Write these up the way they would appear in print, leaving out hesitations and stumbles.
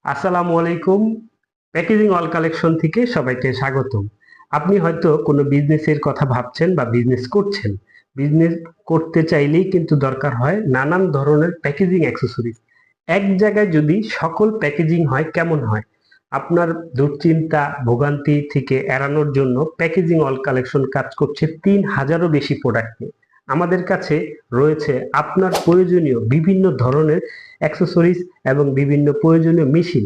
আসসালামু আলাইকুম। Packaging all collection থেকে সবাইকে স্বাগতম। আপনি হয়তো কোনো বিজনেসের কথা ভাবছেন বা বিজনেস করছেন। বিজনেস করতে চাইলেই কিন্তু দরকার হয় নানান ধরনের প্যাকেজিং অ্যাক্সেসরিজ। এক জায়গায় যদি সকল প্যাকেজিং হয় কেমন হয়? আপনার দুশ্চিন্তা ভোগান্তি থেকে এড়ানোর জন্য প্যাকেজিং অল কালেকশন কাজ করছে ৩,০০০-ও বেশি প্রোডাক্ট নিয়ে। আমাদের কাছে রয়েছে আপনার প্রয়োজনীয় বিভিন্ন ধরনের অ্যাক্সেসরিজ এবং বিভিন্ন প্রয়োজনীয় মেশিন।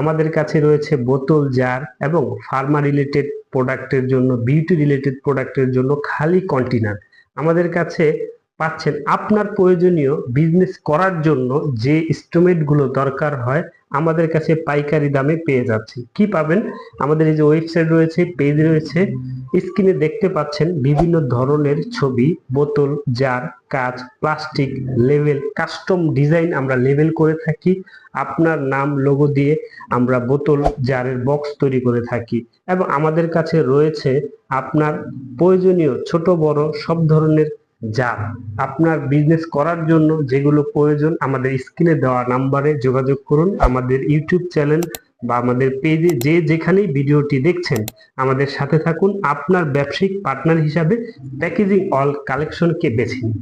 আমাদের কাছে রয়েছে বোতল, জার এবং ফার্মা রিলেটেড প্রোডাক্টের জন্য, বিউটি রিলেটেড প্রোডাক্টের জন্য খালি কন্টেনার। আমাদের কাছে পাচ্ছেন আপনার প্রয়োজনীয় বিজনেস করার জন্য যে ইনস্ট্রুমেন্ট গুলো দরকার হয় আমাদের কাছে পাইকারি দামে পেয়ে যাচ্ছে। কি পাবেন? আমাদের এই যে ওয়েবসাইট রয়েছে, পেজ রয়েছে, স্ক্রিনে দেখতে পাচ্ছেন বিভিন্ন ধরনের ছবি, বোতল, জার, কাঁচ, প্লাস্টিক, লেবেল, কাস্টম ডিজাইন আমরা লেবেল করে থাকি। আপনার নাম লোগো দিয়ে আমরা বোতল জারের বক্স তৈরি করে থাকি এবং আমাদের কাছে রয়েছে আপনার প্রয়োজনীয় ছোট বড় সব ধরনের জার। আপনার বিজনেস করার জন্য যেগুলো প্রয়োজন আমাদের স্ক্রিনে দেওয়া নাম্বারে যোগাযোগ করুন। আমাদের ইউটিউব চ্যানেল বা আমাদের পেজে যে যেখানেই ভিডিওটি দেখছেন আমাদের সাথে থাকুন। আপনার ব্যবসায়িক পার্টনার হিসাবে প্যাকেজিং অল কালেকশনকে বেছে নিন।